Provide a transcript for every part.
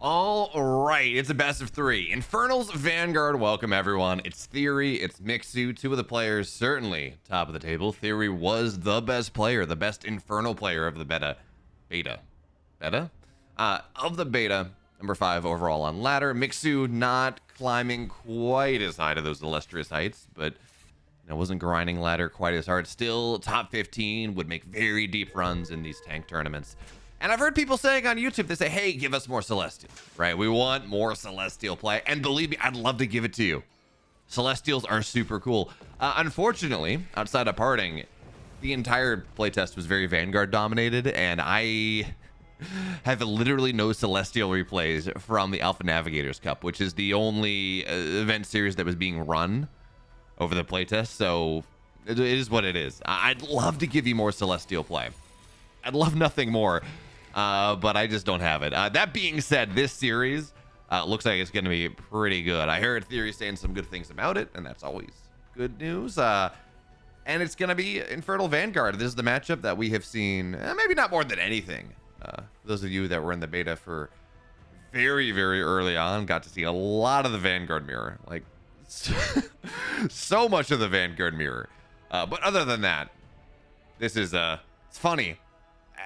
All right, it's a best of 3. Infernals, Vanguard, welcome everyone. It's TheoRy, it's Mixu, 2 of the players, certainly top of the table. TheoRy was the best player, the best Infernal player of the beta, number 5 overall on ladder. Mixu not climbing quite as high to those illustrious heights, but wasn't grinding ladder quite as hard. Still top 15, would make very deep runs in these tank tournaments. And I've heard people saying on YouTube, they say, hey, give us more Celestial, right? We want more Celestial play. And believe me, I'd love to give it to you. Celestials are super cool. Unfortunately, outside of parting, the entire playtest was very Vanguard dominated, and I have literally no Celestial replays from the Alpha Navigators Cup, which is the only event series that was being run over the playtest. So it is what it is. I'd love to give you more Celestial play. I'd love nothing more. But I just don't have it. That being said, this series looks like it's going to be pretty good. I heard TheoRy saying some good things about it, and that's always good news. And it's going to be Infernal Vanguard. This is the matchup that we have seen, maybe not more than anything. Those of you that were in the beta for very, very early on got to see a lot of the Vanguard mirror. Like, so much of the Vanguard mirror. But other than that, this is, it's funny.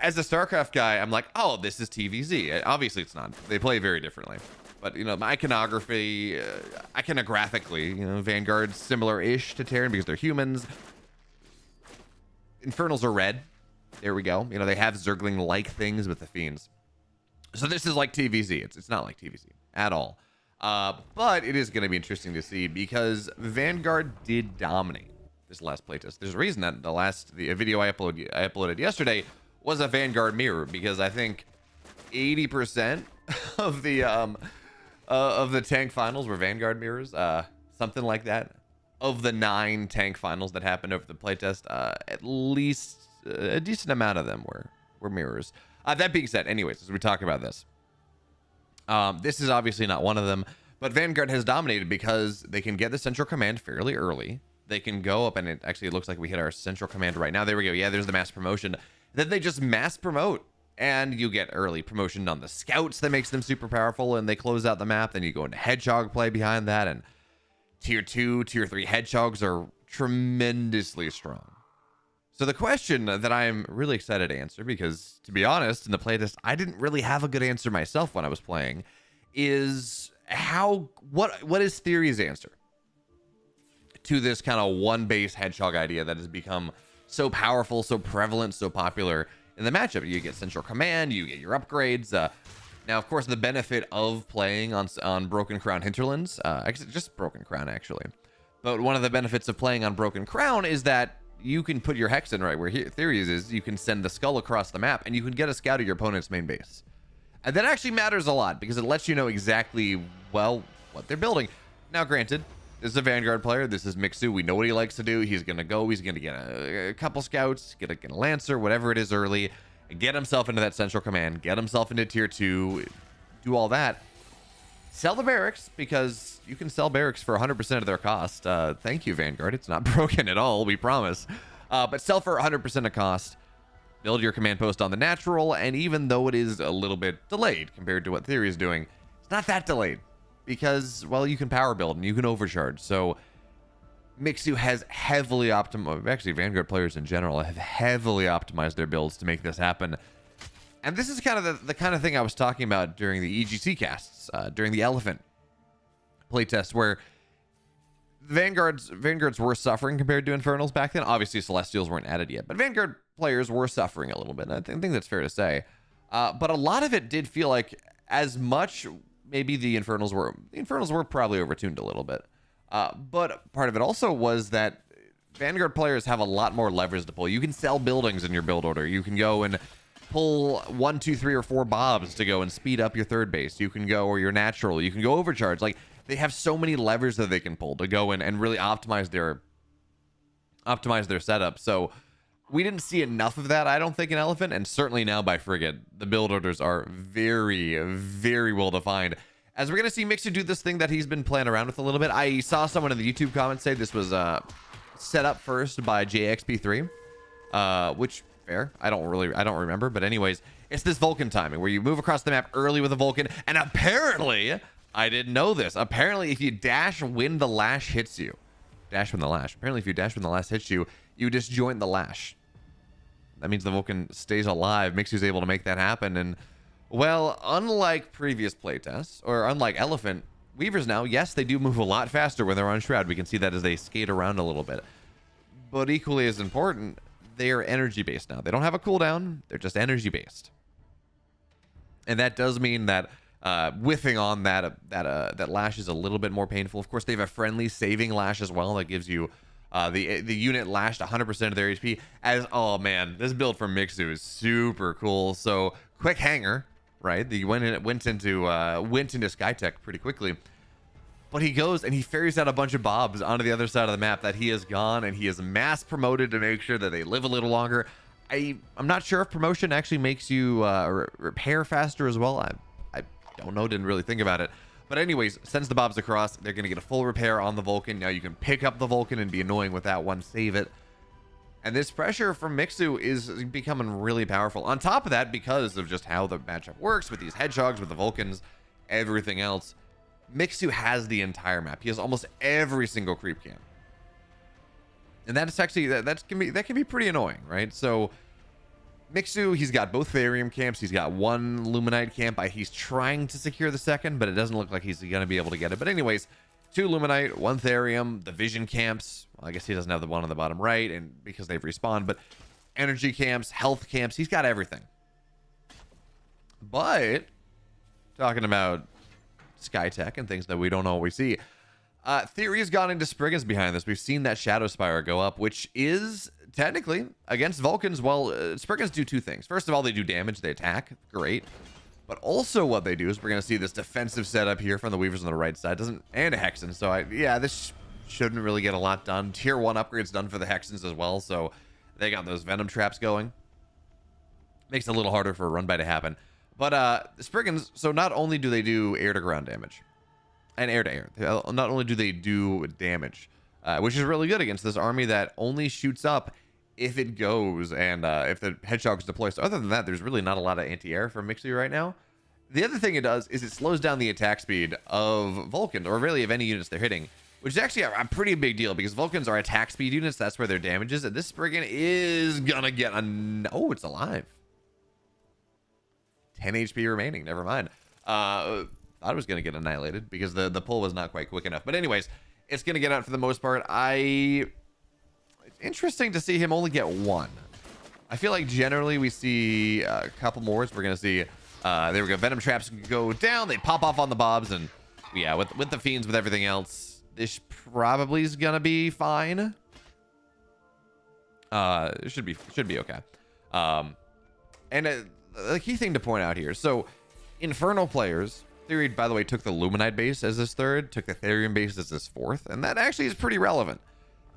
As a StarCraft guy, I'm like, oh, this is TVZ. Obviously, it's not. They play very differently. But, my iconographically, Vanguard's similar-ish to Terran because they're humans. Infernals are red. There we go. They have Zergling-like things with the Fiends. So this is like TVZ. It's not like TVZ at all. But it is going to be interesting to see because Vanguard did dominate this last playtest. There's a reason that the video I uploaded yesterday was a Vanguard mirror, because I think 80% of the tank finals were Vanguard mirrors, something like that. Of the 9 tank finals that happened over the playtest, at least a decent amount of them were mirrors. That being said, anyways, as we talk about this, this is obviously not one of them, but Vanguard has dominated because they can get the central command fairly early. They can go up, and it looks like we hit our central command right now. There we go. Yeah, there's the mass promotion. Then they just mass promote, and you get early promotion on the scouts that makes them super powerful, and they close out the map. Then you go into Hedgehog play behind that, and tier 2, tier 3 Hedgehogs are tremendously strong. So the question that I'm really excited to answer, because to be honest, in the playtest, I didn't really have a good answer myself when I was playing, is what is TheoRy's answer to this kind of one base Hedgehog idea that has become so powerful, so prevalent, so popular in the matchup? You get central command, you get your upgrades. Now, of course, the benefit of playing on Broken Crown Hinterlands, actually just Broken Crown, actually. But one of the benefits of playing on Broken Crown is that you can put your Hex in right where TheoRy's is. You can send the skull across the map, and you can get a scout of your opponent's main base. And that actually matters a lot, because it lets you know exactly, well, what they're building. Now, granted, this is a Vanguard player. This is Mixu. We know what he likes to do. He's going to go. He's going to get a couple scouts, get a Lancer, whatever it is early, and get himself into that central command, get himself into tier 2, do all that. Sell the barracks, because you can sell barracks for 100% of their cost. Thank you, Vanguard. It's not broken at all, we promise. But sell for 100% of cost. Build your command post on the natural, and even though it is a little bit delayed compared to what TheoRy is doing, it's not that delayed. Because, well, you can power build and you can overcharge. So Mixu has heavily optimized, actually Vanguard players in general have heavily optimized their builds to make this happen. And this is kind of the kind of thing I was talking about during the EGC casts, during the Elephant playtest, where Vanguards were suffering compared to Infernals back then. Obviously, Celestials weren't added yet, but Vanguard players were suffering a little bit. I think that's fair to say. But a lot of it did feel like, as much maybe the Infernals were probably overtuned a little bit. But part of it also was that Vanguard players have a lot more levers to pull. You can sell buildings in your build order. You can go and pull 1, 2, 3, or 4 bobs to go and speed up your third base. You can go, or your natural. You can go overcharge. Like, they have so many levers that they can pull to go in and really optimize their setup. So we didn't see enough of that, I don't think, in Elephant, and certainly now by Frigate, the build orders are very, very well defined. As we're going to see Mixu do this thing that he's been playing around with a little bit. I saw someone in the YouTube comments say this was set up first by JXP3, which fair. I don't remember, but anyways, It's this Vulcan timing where you move across the map early with a Vulcan, and apparently, I didn't know this, apparently if you dash when the lash hits you, apparently if you dash when the lash hits you, you disjoint the lash. That means the Vulcan stays alive. Mixu's able to make that happen, and well, unlike previous playtests, or unlike Elephant, Weavers now, yes, they do move a lot faster when they're on Shroud. We can see that as they skate around a little bit. But equally as important, they are energy-based now. They don't have a cooldown. They're just energy-based. And that does mean that whiffing on that lash is a little bit more painful. Of course, they have a friendly saving lash as well that gives you the unit lashed 100% of their HP. Oh man, this build from Mixu is super cool. So quick hanger, right? He went into Skytech pretty quickly. But he goes and he ferries out a bunch of bobs onto the other side of the map that he has gone, and he is mass promoted to make sure that they live a little longer. I'm not sure if promotion actually makes you repair faster as well. I don't know, didn't really think about it. But anyways, sends the bobs across. They're going to get a full repair on the Vulcan. Now you can pick up the Vulcan and be annoying with that one, save it. And this pressure from Mixu is becoming really powerful. On top of that, because of just how the matchup works with these Hedgehogs, with the Vulcans, everything else, Mixu has the entire map. He has almost every single creep camp. And that's actually, that can be pretty annoying, right? So Mixu, he's got both Therium camps. He's got one Luminite camp. He's trying to secure the second, but it doesn't look like he's going to be able to get it. But anyways, 2 Luminite, 1 Therium, the Vision camps. Well, I guess he doesn't have the one on the bottom right, and because they've respawned, but energy camps, health camps, he's got everything. But talking about Skytech and things that we don't always see, TheoRy has gone into Spriggans behind this. We've seen that Shadow Spire go up, which is technically against Vulcans. Well, Spriggans do 2 things. First of all, they do damage, they attack, great. But also what they do is we're going to see this defensive setup here from the Weavers on the right side, and a Hexen. So yeah, this shouldn't really get a lot done. Tier 1 upgrades done for the Hexens as well, so they got those Venom traps going. Makes it a little harder for a run by to happen. But the Spriggans, so not only do they do air to ground damage and air to air, not only do they do damage, which is really good against this army that only shoots up if it goes and if the Hedgehogs deploy. So other than that, there's really not a lot of anti-air from Mixu right now. The other thing it does is it slows down the attack speed of Vulcans, or really of any units they're hitting, which is actually a pretty big deal because Vulcans are attack speed units. That's where their damage is, and this Spriggan is gonna get oh, it's alive. 10 HP remaining. Never mind. Thought it was gonna get annihilated because the pull was not quite quick enough. But anyways, it's gonna get out for the most part. It's interesting to see him only get 1. I feel like generally we see a couple more. So we're gonna see there we go. Venom traps go down. They pop off on the bobs, and yeah, with the fiends, with everything else, this probably is gonna be fine. It should be okay. And the key thing to point out here, so Infernal players, TheoRy, by the way, took the Luminite base as his 3rd, took the Therium base as his 4th, and that actually is pretty relevant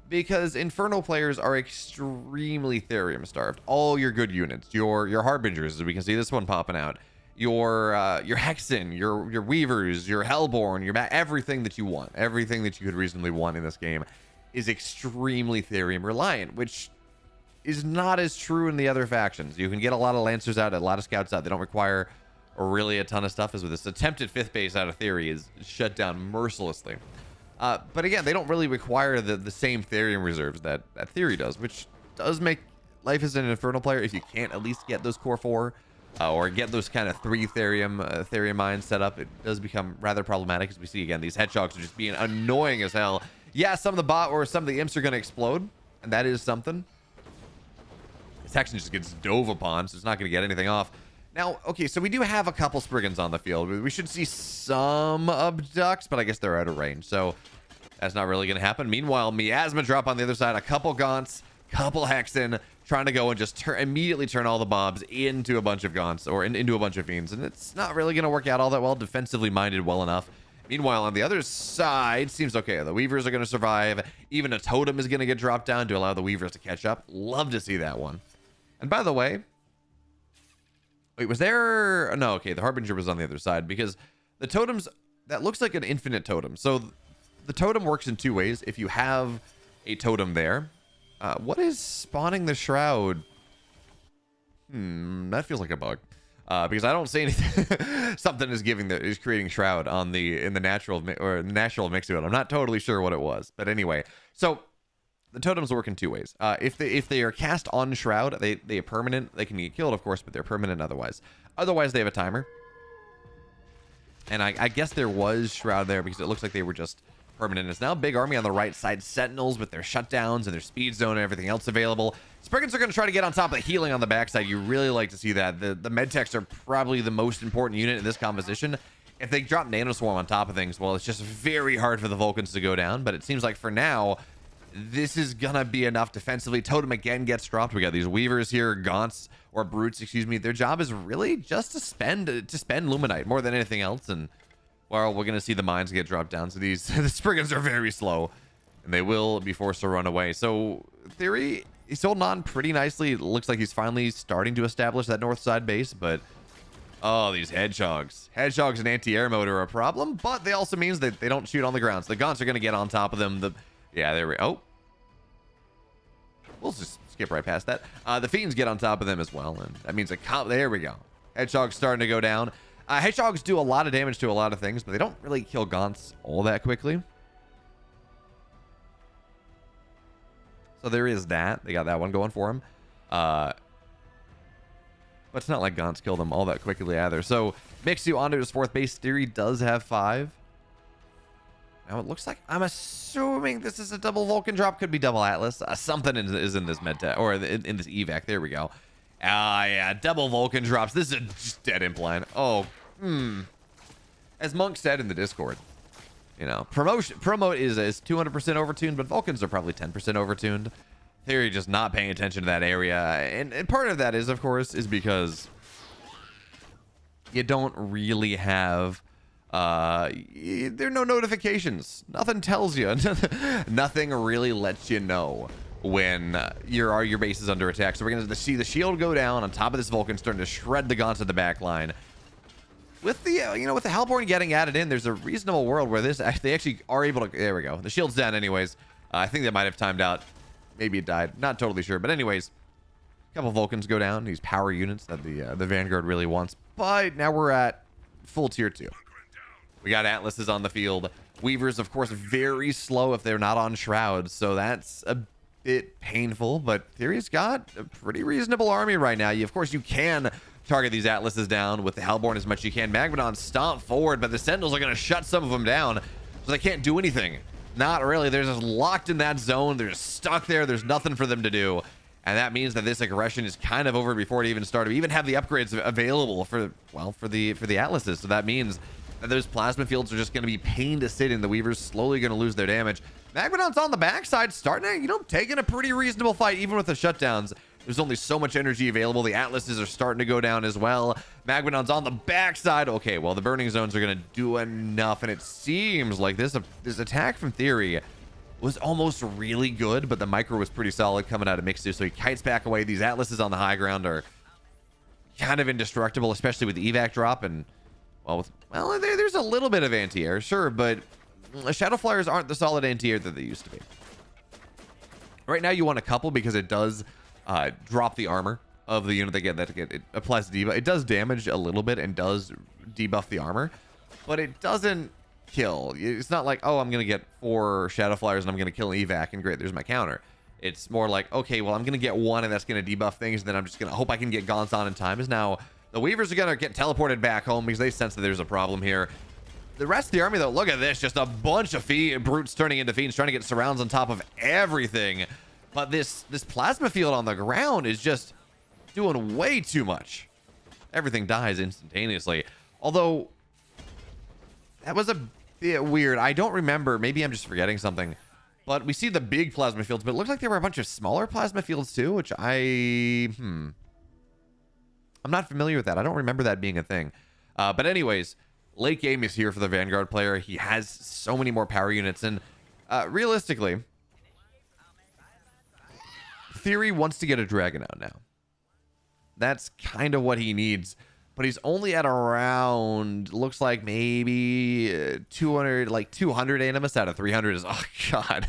because Infernal players are extremely Therium starved. All your good units, your Harbingers, as we can see this one popping out, your Hexen, your Weavers, your Hellborn, your everything that you want, everything that you could reasonably want in this game is extremely Therium reliant, which is not as true in the other factions. You can get a lot of Lancers out, a lot of Scouts out. They don't require really a ton of stuff, as with this attempted 5th base out of TheoRy is shut down mercilessly. But again, they don't really require the same Therium reserves that TheoRy does, which does make life as an Infernal player, if you can't at least get those core 4 or get those kind of 3 Therium mines set up, it does become rather problematic, as we see again these Hedgehogs are just being annoying as hell. Yeah, some of the imps are going to explode, and that is something. Hexen just gets dove upon, so it's not going to get anything off. Now, okay, so we do have a couple Spriggans on the field. We should see some Abducts, but I guess they're out of range, so that's not really going to happen. Meanwhile, Miasma drop on the other side, a couple Gaunts, couple Hexen, trying to go and just immediately turn all the Bobs into a bunch of Gaunts, or into a bunch of Fiends, and it's not really going to work out all that well. Defensively minded well enough. Meanwhile, on the other side, seems okay. The Weavers are going to survive. Even a Totem is going to get dropped down to allow the Weavers to catch up. Love to see that one. And by the way, wait, was there... No, okay, the Harbinger was on the other side because the totems... That looks like an infinite totem. So the totem works in 2 ways. If you have a totem there... what is spawning the Shroud? That feels like a bug. because I don't see anything. Something is creating shroud on in the natural Mixu. I'm not totally sure what it was, but anyway. So the totems work in two ways. If they are cast on shroud, they are permanent. They can get killed, of course, but they're permanent otherwise. Otherwise, they have a timer. And I guess there was shroud there because it looks like they were just permanent. It's now a big army on the right side. Sentinels with their shutdowns and their speed zone and everything else available. Spriggans are going to try to get on top of the healing on the backside. You really like to see that. The medtechs are probably the most important unit in this composition. If they drop Nanoswarm on top of things, well, it's just very hard for the Vulcans to go down. But it seems like for now, this is going to be enough defensively. Totem again gets dropped. We got these Weavers here, Gaunts, or Brutes, excuse me. Their job is really just to spend Luminite more than anything else. And, well, we're going to see the mines get dropped down. So the Spriggans are very slow, and they will be forced to run away. So, TheoRy, he's holding on pretty nicely. It looks like he's finally starting to establish that north side base, but oh, these Hedgehogs. Hedgehogs and anti-air mode are a problem, but they also means that they don't shoot on the ground. So the Gaunts are going to get on top of them. Yeah, there we go. Oh. We'll just skip right past that. The Fiends get on top of them as well, and that means there we go. Hedgehog's starting to go down. Hedgehogs do a lot of damage to a lot of things, but they don't really kill Gaunts all that quickly. So there is that. They got that one going for them. But it's not like Gaunts kill them all that quickly either. So Mixu onto his fourth base. TheoRy does have 5. Now it looks like, I'm assuming this is a double Vulcan drop. Could be double Atlas. Something is in this medtech, or in this evac. There we go. Yeah, double Vulcan drops. This is a just dead implant. Oh, as Monk said in the Discord, you know, promote is 200% overtuned, but Vulcans are probably 10% overtuned. TheoRy just not paying attention to that area, and part of that is, of course, is because you don't really have. There are no notifications. Nothing tells you. Nothing really lets you know when your base is under attack. So we're going to see the shield go down on top of this Vulcan, starting to shred the Gaunts at the back line. With the with the Hellborn getting added in, there's a reasonable world where they actually are able to. There we go. The shield's down anyways. I think that might have timed out. Maybe it died. Not totally sure. But anyways, a couple Vulcans go down. These power units that the Vanguard really wants. But now we're at full tier 2. We got Atlases on the field. Weavers, of course, very slow if they're not on shrouds, so that's a bit painful, but TheoRy's got a pretty reasonable army right now. Of course, you can target these Atlases down with the Hellborn as much as you can. Magmadon stomp forward, but the Sentinels are going to shut some of them down, so they can't do anything. Not really. They're just locked in that zone. They're just stuck there. There's nothing for them to do, and that means that this aggression is kind of over before it even started. We even have the upgrades available for the Atlases, so that means those plasma fields are just going to be pain to sit in. The Weavers slowly going to lose their damage. Magmadon's on the backside, starting to, taking a pretty reasonable fight, even with the shutdowns. There's only so much energy available. The Atlases are starting to go down as well. Magmadon's on the backside. Okay, well, the burning zones are going to do enough, and it seems like this attack from TheoRy was almost really good, but the micro was pretty solid coming out of Mixu, so he kites back away. These Atlases on the high ground are kind of indestructible, especially with the evac drop, and well, there's a little bit of anti-air, sure, but Shadow Flyers aren't the solid anti-air that they used to be. Right now, you want a couple because it does drop the armor of the unit it applies debuff. It does damage a little bit and does debuff the armor, but it doesn't kill. It's not like, oh, I'm going to get 4 Shadow Flyers and I'm going to kill an evac, and great, there's my counter. It's more like, okay, well, I'm going to get 1 and that's going to debuff things, and then I'm just going to hope I can get Gaunts on in time. Is now the Weavers are going to get teleported back home because they sense that there's a problem here. The rest of the army, though, look at this. Just a bunch of Brutes turning into Fiends, trying to get surrounds on top of everything. But this plasma field on the ground is just doing way too much. Everything dies instantaneously. Although, that was a bit weird. I don't remember. Maybe I'm just forgetting something. But we see the big plasma fields, but it looks like there were a bunch of smaller plasma fields too, which I'm not familiar with that. I don't remember that being a thing. But anyways, late game is here for the Vanguard player. He has so many more power units, and realistically, TheoRy wants to get a Dragon out now. That's kind of what he needs, but he's only at around, looks like maybe 200, like 200 Animus out of 300 is, oh god.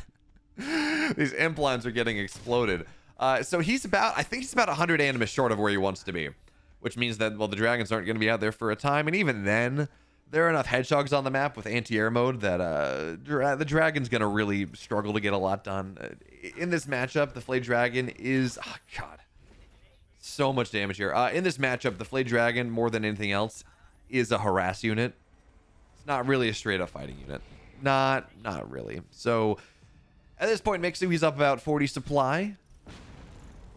These implants are getting exploded. So he's about, I think he's about 100 Animus short of where he wants to be, which means that, well, the dragons aren't going to be out there for a time. And even then, there are enough hedgehogs on the map with anti-air mode that the dragon's going to really struggle to get a lot done. In this matchup, the Flayed Dragon is... Oh, God. So much damage here. In this matchup, the Flayed Dragon, more than anything else, is a harass unit. It's not really a straight-up fighting unit. Not really. So, at this point, Mixu, he's up about 40 supply.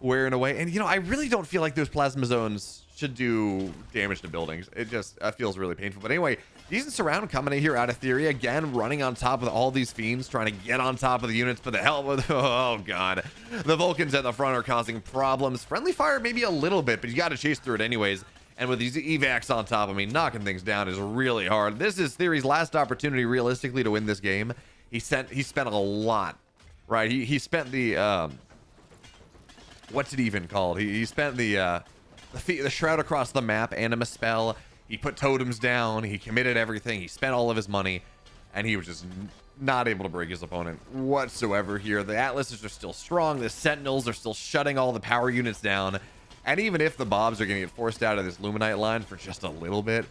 Wearing away. And, you know, I really don't feel like those plasma zones should do damage to buildings. It just feels really painful. But anyway, decent surround coming in here out of TheoRy. Again, running on top of all these fiends, trying to get on top of the units. But the hell with... Oh, God. The Vulcans at the front are causing problems. Friendly fire maybe a little bit, but you got to chase through it anyways. And with these evacs on top, I mean, knocking things down is really hard. This is TheoRy's last opportunity, realistically, to win this game. He spent a lot, right? He spent the... what's it even called? He spent the shroud across the map, anima spell. He put totems down. He committed everything. He spent all of his money, and he was just not able to break his opponent whatsoever here. The Atlases are still strong. The Sentinels are still shutting all the power units down. And even if the Bobs are going to get forced out of this Luminite line for just a little bit,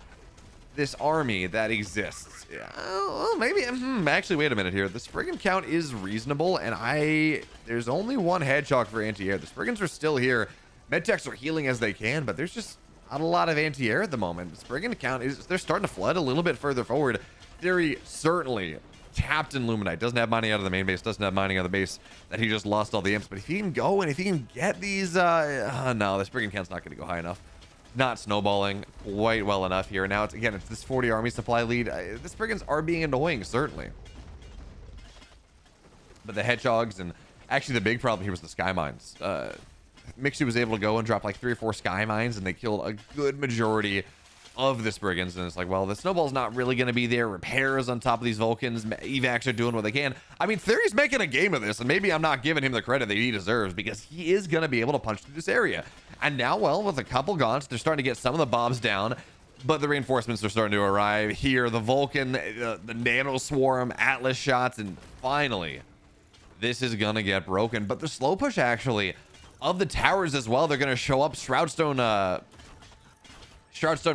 this army that exists, well, maybe, actually, wait a minute here. The Spriggan count is reasonable, and there's only one Hedgehog for anti-air. The Spriggans are still here. Medtechs are healing as they can, but there's just not a lot of anti-air at the moment. The Spriggan count they're starting to flood a little bit further forward. TheoRy certainly tapped in Luminite. Doesn't have mining out of the main base. Doesn't have mining out of the base that he just lost all the imps. But if he can go and if he can get these, no, the Spriggan count's not going to go high enough. Not snowballing quite well enough here. Now it's this 40 army supply lead. The Spriggans are being annoying, certainly. But the Hedgehogs, and actually the big problem here was the Sky Mines. Mixu was able to go and drop like 3 or 4 Sky Mines, and they killed a good majority of the Spriggans. And it's like, well, the snowball's not really going to be there. Repairs on top of these Vulcans. Evacs are doing what they can. I mean, TheoRy's making a game of this, and maybe I'm not giving him the credit that he deserves, because he is going to be able to punch through this area. And now, well, with a couple gaunts, they're starting to get some of the bombs down, but the reinforcements are starting to arrive here. The Vulcan, the Nano Swarm, Atlas shots, and finally, this is going to get broken. But the slow push, actually, of the towers as well, they're going to show up. Shroudstone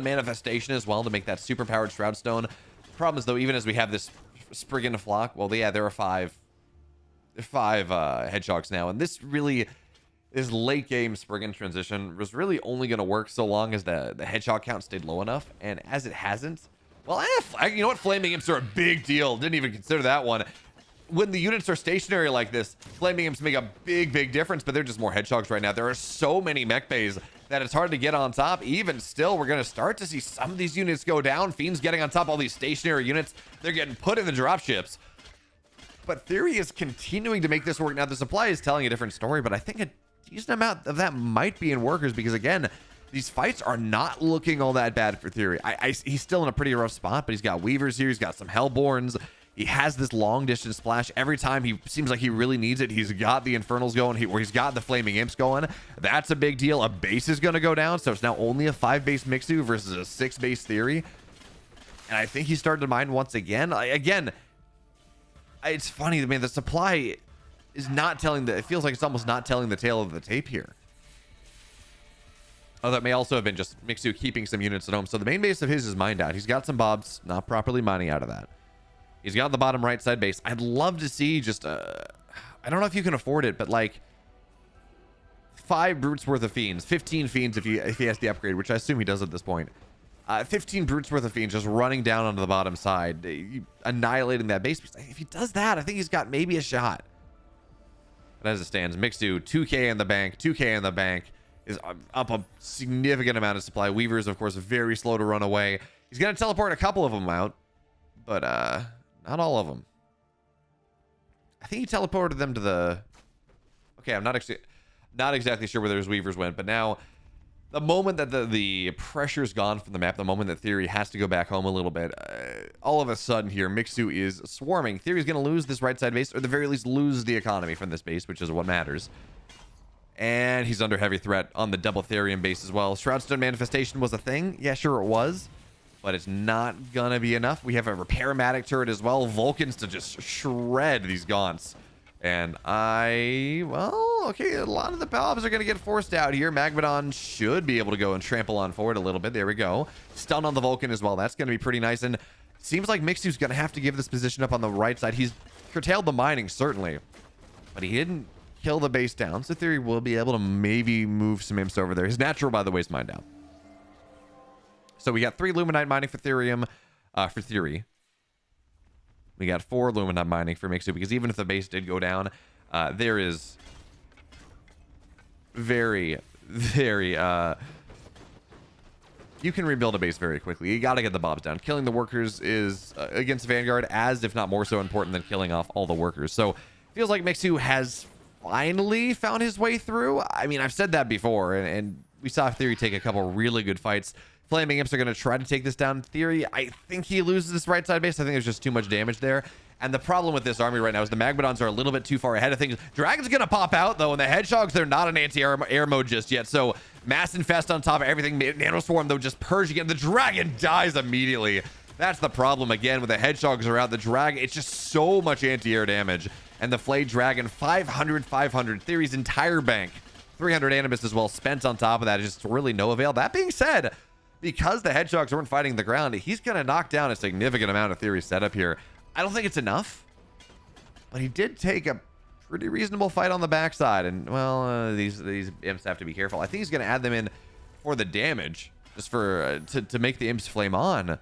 manifestation as well to make that super powered Shroudstone. The problem is, though, even as we have this Spriggan flock, well, yeah, there are five Hedgehogs now, and this late game Spriggan transition was really only going to work so long as the Hedgehog count stayed low enough, and as it hasn't, well, you know what, Flaming Imps are a big deal. Didn't even consider that one. When the units are stationary like this, Flaming Imps make a big difference, but they're just more Hedgehogs right now. There are so many mech bays that it's hard to get on top. Even still, we're going to start to see some of these units go down. Fiends getting on top of all these stationary units. They're getting put in the dropships. But TheoRy is continuing to make this work. Now, the supply is telling a different story, but I think a decent amount of that might be in workers, because, again, these fights are not looking all that bad for TheoRy. He's still in a pretty rough spot, but he's got Weavers here. He's got some Hellborns. He has this long distance splash. Every time he seems like he really needs it, he's got the Infernals going, or he's got the Flaming Imps going. That's a big deal. A base is going to go down, so it's now only a 5-base Mixu versus a 6-base TheoRy. And I think he started to mine once again. It's funny. I mean, the supply is not telling it feels like it's almost not telling the tale of the tape here. Oh, that may also have been just Mixu keeping some units at home. So the main base of his is mined out. He's got some Bobs, not properly mining out of that. He's got the bottom right side base. I'd love to see just I don't know if you can afford it, but like 5 brutes worth of fiends, 15 fiends if he has the upgrade, which I assume he does at this point. 15 brutes worth of fiends just running down onto the bottom side, annihilating that base. If he does that, I think he's got maybe a shot. But as it stands, Mixu, 2k in the bank, 2k in the bank, is up a significant amount of supply. Weavers, of course, very slow to run away. He's going to teleport a couple of them out, but not all of them. I think he teleported them to the... Okay, I'm not exactly sure where those Weavers went, but now the moment that the pressure's gone from the map, the moment that TheoRy has to go back home a little bit, all of a sudden here, Mixu is swarming. TheoRy's going to lose this right side base, or at the very least lose the economy from this base, which is what matters. And he's under heavy threat on the double Therium base as well. Shroudstone manifestation was a thing. Yeah, sure it was. But it's not gonna be enough. We have a Repairmatic turret as well. Vulcans to just shred these gaunts. And I well, okay, a lot of the Bobs are going to get forced out here. Magmadon should be able to go and trample on forward a little bit. There we go. Stun on the Vulcan as well. That's going to be pretty nice. And seems like Mixu's going to have to give this position up on the right side. He's curtailed the mining, certainly, but he didn't kill the base down. So TheoRy will be able to maybe move some imps over there. His natural, by the way, is mined down. So we got 3 Luminite mining for Therium, for TheoRy. We got 4 Luminite mining for Mixu, because even if the base did go down, there is very you can rebuild a base very quickly. You got to get the Bobs down. Killing the workers is against Vanguard as, if not more so, important than killing off all the workers. So feels like Mixu has finally found his way through. I mean, I've said that before, and we saw TheoRy take a couple really good fights. Flaming Imps are going to try to take this down. TheoRy, I think he loses this right side base. I think there's just too much damage there. And the problem with this army right now is the Magmadons are a little bit too far ahead of things. Dragon's going to pop out, though, and the Hedgehogs, they're not in anti-air mode just yet. So Mass Infest on top of everything. Nanoswarm, though, just purging it. The Dragon dies immediately. That's the problem, again, with the Hedgehogs are out. The Dragon, it's just so much anti-air damage. And the Flayed Dragon, 500. TheoRy's entire bank, 300 Animus as well, spent on top of that. It's just really no avail. That being said, because the Hedgehogs weren't fighting the ground, he's going to knock down a significant amount of TheoRy setup here. I don't think it's enough, but he did take a pretty reasonable fight on the backside. And, well, these imps have to be careful. I think he's going to add them in for the damage, just for to make the imps flame on.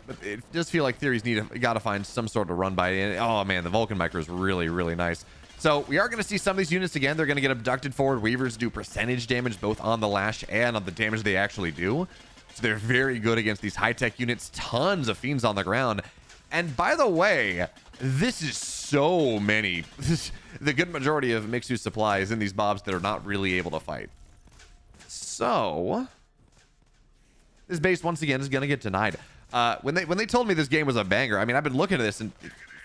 But it does feel like TheoRy's got to find some sort of run by it. Oh, man, the Vulcan micro is really nice. So we are going to see some of these units again. They're going to get abducted forward. Weavers do percentage damage both on the lash and on the damage they actually do. So they're very good against these high-tech units. Tons of fiends on the ground. And by the way, this is so many. The good majority of Mixu's supply is in these Bobs that are not really able to fight. So this base once again is going to get denied. When they told me this game was a banger, I mean, I've been looking at this and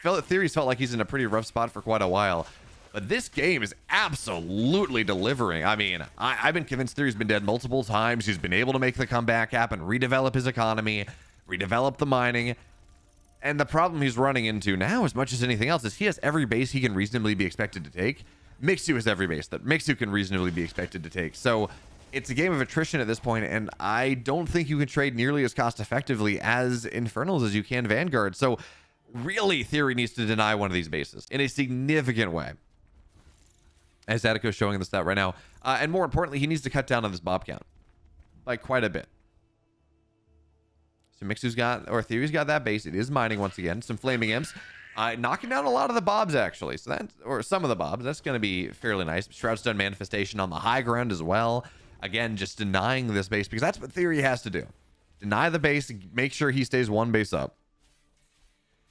TheoRy's felt like he's in a pretty rough spot for quite a while. But this game is absolutely delivering. I mean, I've been convinced TheoRy's been dead multiple times. He's been able to make the comeback happen, redevelop his economy, redevelop the mining. And the problem he's running into now, as much as anything else, is he has every base he can reasonably be expected to take. Mixu has every base that Mixu can reasonably be expected to take. So it's a game of attrition at this point, and I don't think you can trade nearly as cost effectively as Infernals as you can Vanguard. So really, TheoRy needs to deny one of these bases in a significant way, as Attico's showing this out right now. And more importantly, he needs to cut down on this Bob count by quite a bit. So Mixu's got, or TheoRy's got that base. It is mining once again. Some Flaming Imps. Knocking down a lot of the Bobs, actually. So that, or some of the Bobs. That's going to be fairly nice. Shroudstone Manifestation on the high ground as well. Again, just denying this base, because that's what TheoRy has to do. Deny the base, make sure he stays one base up.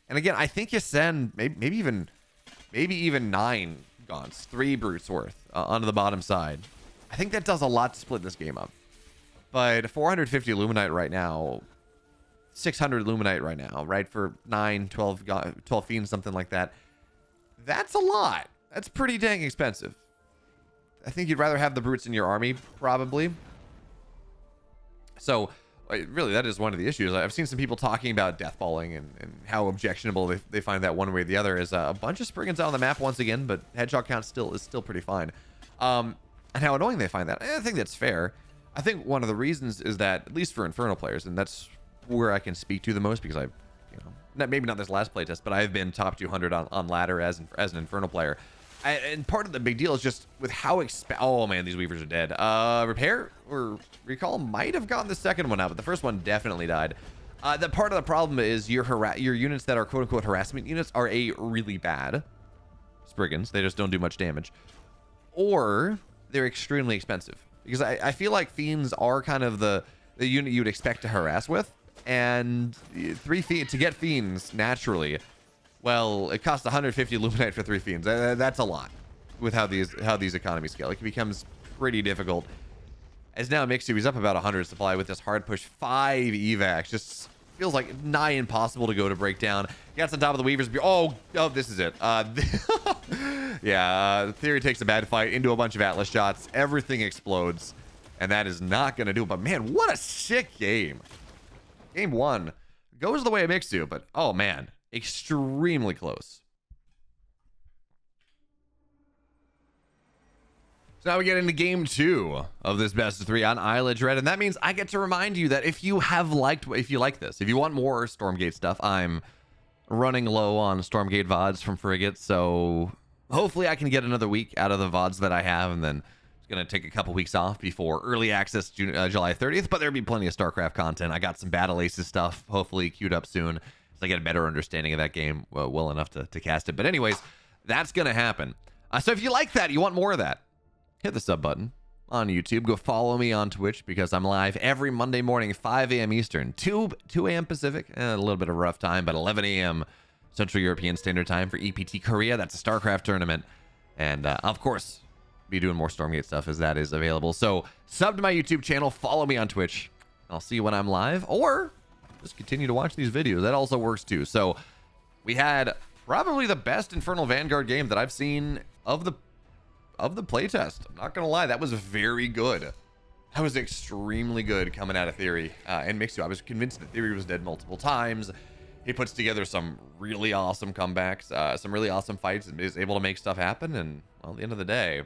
And again, I think you send maybe even 9 Gaunts, 3 Brutes worth onto the bottom side. I think that does a lot to split this game up. But 450 Luminite right now, 600 Luminite right now, right? For 9, 12 Fiends, something like that. That's a lot. That's pretty dang expensive. I think you'd rather have the Brutes in your army, probably. So, really, that is one of the issues. I've seen some people talking about deathballing and how objectionable they find that one way or the other. Is a bunch of Spriggans out on the map once again, but Hedgehog count is still pretty fine. And how annoying they find that. I think that's fair. I think one of the reasons is that, at least for Infernal players, and that's where I can speak to the most, because maybe not this last playtest, but I've been top 200 on ladder as an Infernal player. And part of the big deal is just with how oh man, these Weavers are dead. Repair or Recall might have gotten the second one out, but the first one definitely died. That part of the problem is your units that are quote unquote harassment units are really bad Spriggans. They just don't do much damage, or they're extremely expensive, because I feel like Fiends are kind of the unit you'd expect to harass with, and 3 Fiends to get Fiends naturally. Well, it costs 150 Luminite for 3 Fiends. That's a lot with how these economies scale. It becomes pretty difficult. As now Mixu, he's up about 100 supply with this hard push. 5 evacs. Just feels like nigh impossible to go to break down. Gets on top of the Weavers. Oh, this is it. Yeah, TheoRy takes a bad fight into a bunch of Atlas shots. Everything explodes. And that is not going to do it. But man, what a sick game. Game 1 goes the way of Mixu, but oh man, extremely close. So now we get into game 2 of this best of 3 on Isle Dread, and that means I get to remind you that if you like this, if you want more Stormgate stuff, I'm running low on Stormgate VODs from Frigate, so hopefully I can get another week out of the VODs that I have, and then it's going to take a couple weeks off before early access July 30th, but there'll be plenty of StarCraft content. I got some Battle Aces stuff hopefully queued up soon, so I get a better understanding of that game well enough to cast it. But anyways, that's going to happen. So if you like that, you want more of that, hit the sub button on YouTube. Go follow me on Twitch because I'm live every Monday morning, 5 a.m. Eastern, 2 a.m. Pacific, a little bit of a rough time, but 11 a.m. Central European Standard Time for EPT Korea. That's a StarCraft tournament. And of course, be doing more Stormgate stuff as that is available. So sub to my YouTube channel, follow me on Twitch. I'll see you when I'm live, or just continue to watch these videos. That also works too. So we had probably the best Infernal Vanguard game that I've seen of the playtest. I'm not gonna lie, that was very good. That was extremely good coming out of TheoRy and Mixu. I was convinced that TheoRy was dead multiple times. He puts together some really awesome comebacks, some really awesome fights, and is able to make stuff happen. And well, at the end of the day,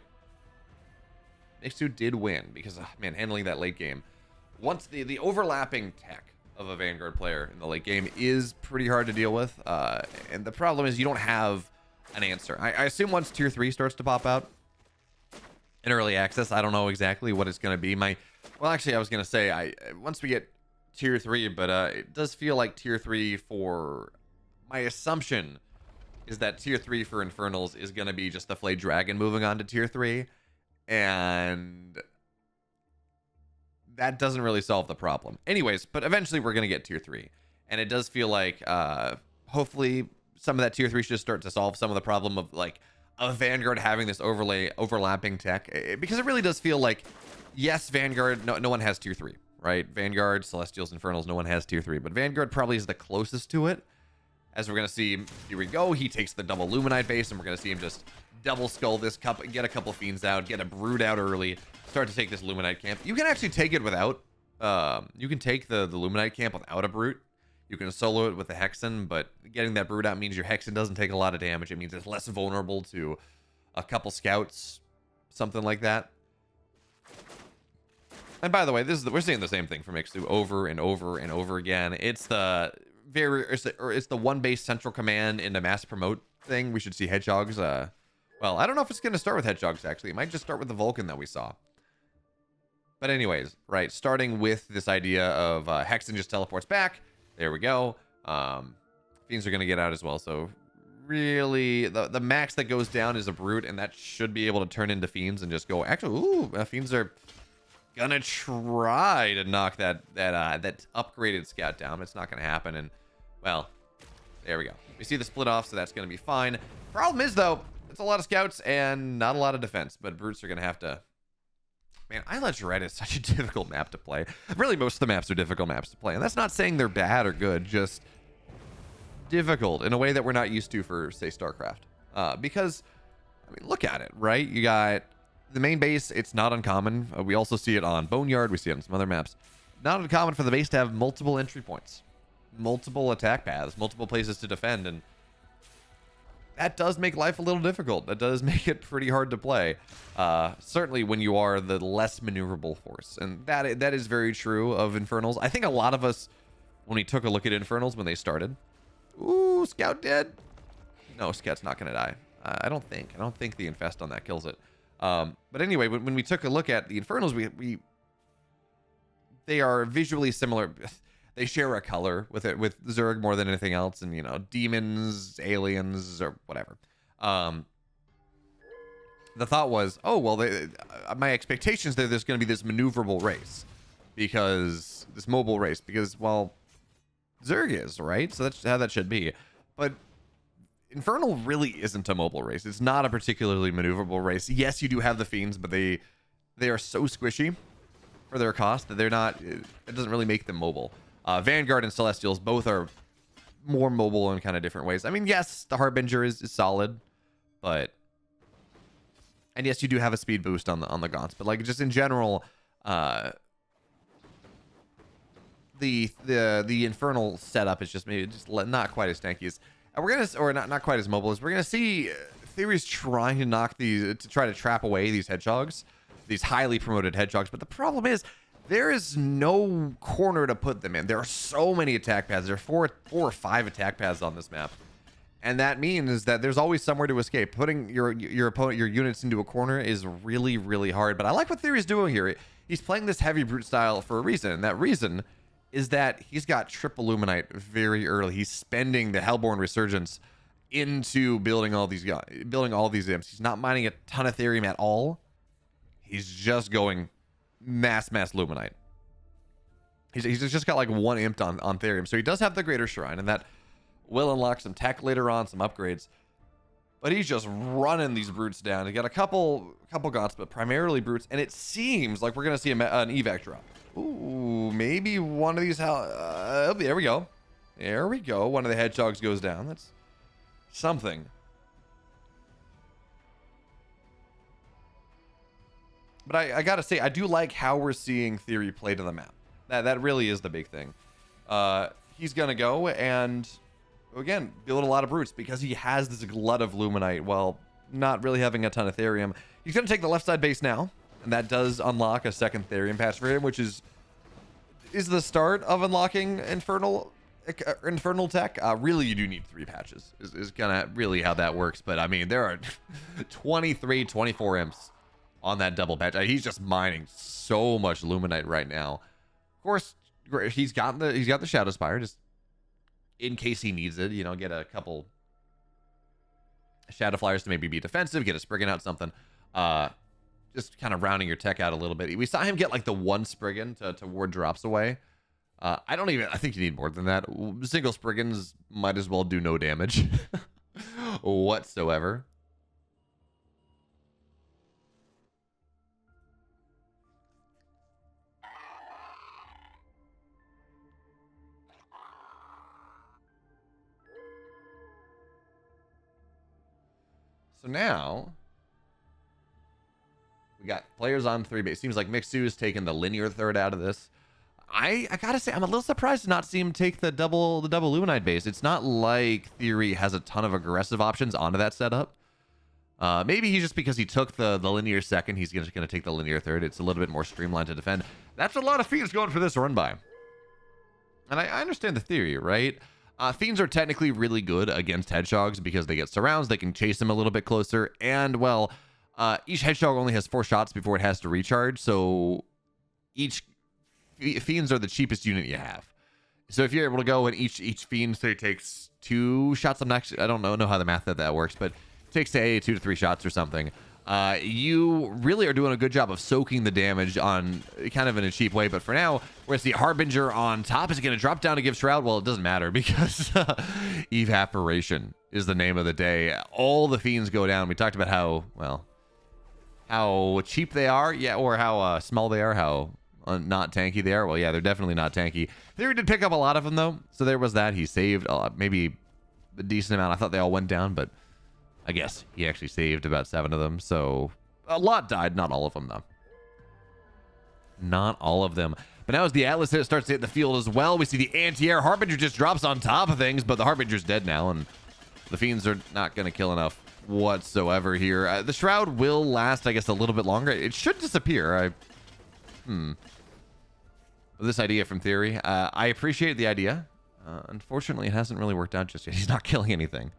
Mixu did win because, man, handling that late game. Once the overlapping tech of a Vanguard player in the late game is pretty hard to deal with. And the problem is you don't have an answer. I assume once tier 3 starts to pop out in early access, I don't know exactly what it's going to be. Well, actually, I was going to say, once we get tier 3, but it does feel like tier 3 for, my assumption is that tier 3 for Infernals is going to be just the Flayed Dragon moving on to tier 3. And that doesn't really solve the problem. Anyways, but eventually we're going to get tier 3. And it does feel like, hopefully, some of that tier 3 should start to solve some of the problem of, like, a Vanguard having this overlapping tech. Because it really does feel like, yes, Vanguard, no one has tier 3, right? Vanguard, Celestials, Infernals, no one has tier 3. But Vanguard probably is the closest to it. As we're going to see, here we go. He takes the double Luminite base, and we're going to see him just double skull this cup, get a couple Fiends out, get a Brood out early, start to take this Luminite camp. You can actually take it without, you can take the Luminite camp without a Brute. You can solo it with the Hexen, but getting that Brood out means your Hexen doesn't take a lot of damage. It means it's less vulnerable to a couple Scouts, something like that. And by the way, we're seeing the same thing from Mixu over and over and over again. It's the one base central command in the mass promote thing. We should see Hedgehogs. Well, I don't know if it's going to start with Hedgehogs, actually. It might just start with the Vulcan that we saw. But anyways, right, starting with this idea of Hexen just teleports back. There we go. Fiends are going to get out as well. So really, the max that goes down is a Brute, and that should be able to turn into Fiends and just go. Actually, ooh, Fiends are gonna try to knock that upgraded Scout down. It's not going to happen. And well, there we go. We see the split off, so that's going to be fine. Problem is, though, it's a lot of Scouts and not a lot of defense. But Brutes are going to have to. Man, Isle Dread is such a difficult map to play. Really, most of the maps are difficult maps to play. And that's not saying they're bad or good, just difficult in a way that we're not used to for, say, StarCraft. Because, I mean, look at it, right? You got the main base. It's not uncommon. We also see it on Boneyard. We see it on some other maps. Not uncommon for the base to have multiple entry points, multiple attack paths, multiple places to defend. And that does make life a little difficult. That does make it pretty hard to play. Certainly when you are the less maneuverable force. And that is very true of Infernals. I think a lot of us, when we took a look at Infernals when they started. Ooh, Scout dead. No, Scout's not going to die. I don't think. I don't think the Infest on that kills it. But anyway, when we took a look at the Infernals, they are visually similar. They share a color with Zerg more than anything else, and, you know, demons, aliens, or whatever. The thought was, oh, well, my expectations there's going to be this maneuverable race, this mobile race, because, well, Zerg is, right? So that's how that should be. But Infernal really isn't a mobile race. It's not a particularly maneuverable race. Yes, you do have the Fiends, but they are so squishy for their cost that they're not. It doesn't really make them mobile. Vanguard and Celestials both are more mobile in kind of different ways. I mean, yes, the Harbinger is solid, but and yes, you do have a speed boost on the Gaunts, but like just in general, the Infernal setup is just maybe just not quite as tanky as, and we're gonna, or not quite as mobile as we're gonna see. Theory's trying to knock these, to try to trap away these hedgehogs, these highly promoted hedgehogs. But the problem is, there is no corner to put them in. There are so many attack paths. There are four or five attack paths on this map. And that means that there's always somewhere to escape. Putting your opponent, your units into a corner is really, really hard. But I like what Theory's doing here. He's playing this heavy brute style for a reason. And that reason is that he's got triple Luminite very early. He's spending the Hellborn Resurgence into building all these imps. He's not mining a ton of Therium at all. He's just going mass Luminite. He's just got like one imp on Therium. So he does have the Greater Shrine, and that will unlock some tech later on, some upgrades. But he's just running these brutes down. He got a couple gaunts, but primarily brutes. And it seems like we're going to see an evac drop. Ooh, maybe one of these... there we go. There we go. One of the hedgehogs goes down. That's something. But I got to say, I do like how we're seeing Theory play to the map. That really is the big thing. He's going to go and... again, build a lot of brutes because he has this glut of Luminite while not really having a ton of Therium. He's going to take the left side base now, and that does unlock a second Therium patch for him, which is the start of unlocking Infernal tech. Really, you do need 3 patches is kind of really how that works. But I mean, there are 23, 24 imps on that double patch. He's just mining so much Luminite right now. Of course, he's got the Shadow Spire, just in case he needs it, you know, get a couple Shadow Flyers to maybe be defensive, get a Spriggan out, something. Just kind of rounding your tech out a little bit. We saw him get like the 1 Spriggan to ward drops away. I think you need more than that. Single Spriggans might as well do no damage whatsoever. So now we got players on 3 base. Seems like Mixu is taking the linear third out of this. I gotta say, I'm a little surprised to not see him take the double Luminite base. It's not like Theory has a ton of aggressive options onto that setup. Maybe he's just because he took the linear second, he's just gonna take the linear third. It's a little bit more streamlined to defend. That's a lot of Fiends going for this run by. And I understand the theory, right? Fiends are technically really good against hedgehogs because they get surrounds, they can chase them a little bit closer, and, well, each hedgehog only has 4 shots before it has to recharge, so each fiends are the cheapest unit you have. So if you're able to go and each fiend, say, takes 2 shots, I don't know how the math that works, but takes, say, 2 to 3 shots or something, you really are doing a good job of soaking the damage on kind of in a cheap way. But for now, whereas the Harbinger on top is going to drop down to give Shroud, well, it doesn't matter because Evaporation is the name of the day. All the fiends go down. We talked about how cheap they are, yeah, or how small they are, how not tanky they are. Well, yeah, they're definitely not tanky. Theory did pick up a lot of them, though, so there was that. He saved maybe a decent amount. I thought they all went down, but I guess he actually saved about 7 of them, so a lot died. Not all of them, though. Not all of them. But now as the Atlas starts to hit the field as well, we see the anti-air. Harbinger just drops on top of things, but the Harbinger's dead now, and the Fiends are not going to kill enough whatsoever here. The Shroud will last, I guess, a little bit longer. It should disappear. This idea from Theory. I appreciate the idea. Unfortunately, it hasn't really worked out just yet. He's not killing anything.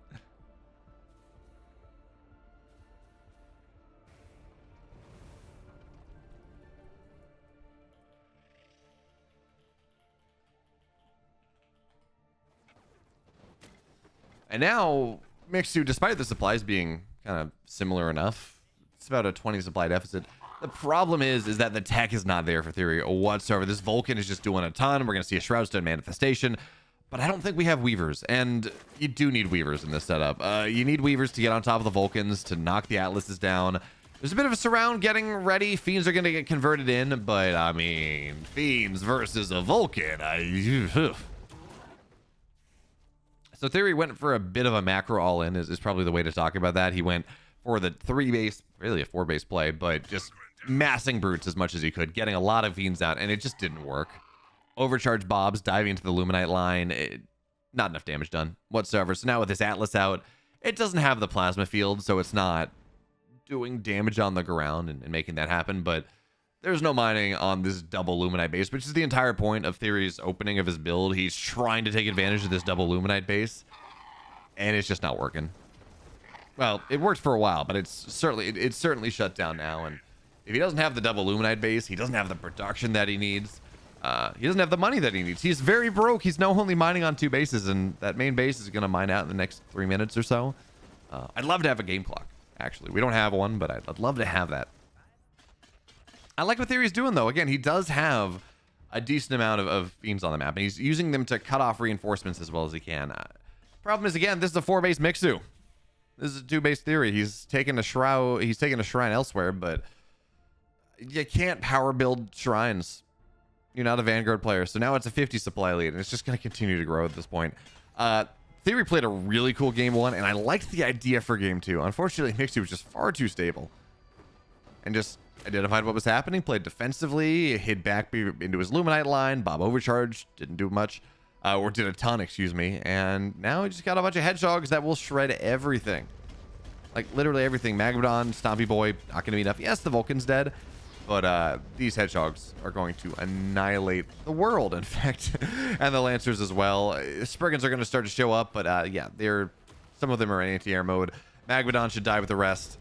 And now, Mixu, despite the supplies being kind of similar enough, it's about a 20 supply deficit. The problem is that the tech is not there for Theory whatsoever. This Vulcan is just doing a ton. We're going to see a Shroudstone Manifestation, but I don't think we have Weavers, and you do need Weavers in this setup. You need Weavers to get on top of the Vulcans, to knock the Atlases down. There's a bit of a surround getting ready. Fiends are going to get converted in, but, I mean, Fiends versus a Vulcan. So Theory went for a bit of a macro all-in is probably the way to talk about that. He went for the 3-base, really a 4-base play, but just massing brutes as much as he could, getting a lot of Fiends out, and it just didn't work. Overcharged Bobs, diving into the Luminite line, not enough damage done whatsoever. So now with this Atlas out It doesn't have the plasma field, so it's not doing damage on the ground and making that happen, but there's no mining on this double Luminite base, which is the entire point of TheoRy's opening of his build. He's trying to take advantage of this double Luminite base, and it's just not working. Well, it worked for a while, but it's certainly shut down now, and if he doesn't have the double Luminite base, he doesn't have the production that he needs. He doesn't have the money that he needs. He's very broke. He's now only mining on 2 bases, and that main base is going to mine out in the next 3 minutes or so. I'd love to have a game clock, actually. We don't have one, but I'd love to have that. I like what TheoRy's doing, though. Again, he does have a decent amount of fiends on the map, and he's using them to cut off reinforcements as well as he can. Problem is, again, this is a 4-base Mixu. This is a 2-base TheoRy. He's taken a shrine elsewhere, but you can't power build shrines. You're not a Vanguard player, so now it's a 50 supply lead, and it's just going to continue to grow at this point. TheoRy played a really cool game 1, and I liked the idea for game 2. Unfortunately, Mixu was just far too stable, and just identified what was happening, played defensively, hid back into his Luminite line, Bob overcharged, didn't do much, or did a ton, excuse me, and now he just got a bunch of Hedgehogs that will shred everything. Like, literally everything. Magadon, Stompy Boy, not going to be enough. Yes, the Vulcan's dead, but these Hedgehogs are going to annihilate the world, in fact, and the Lancers as well. Spriggans are going to start to show up, but yeah, some of them are in anti-air mode. Magadon should die with the rest.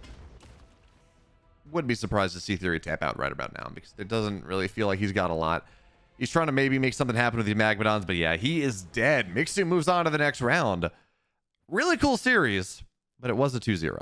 Wouldn't be surprised to see TheoRy tap out right about now, because it doesn't really feel like he's got a lot. He's trying to maybe make something happen with the Magmadons, but yeah, he is dead. Mixu moves on to the next round. Really cool series, but it was a 2-0.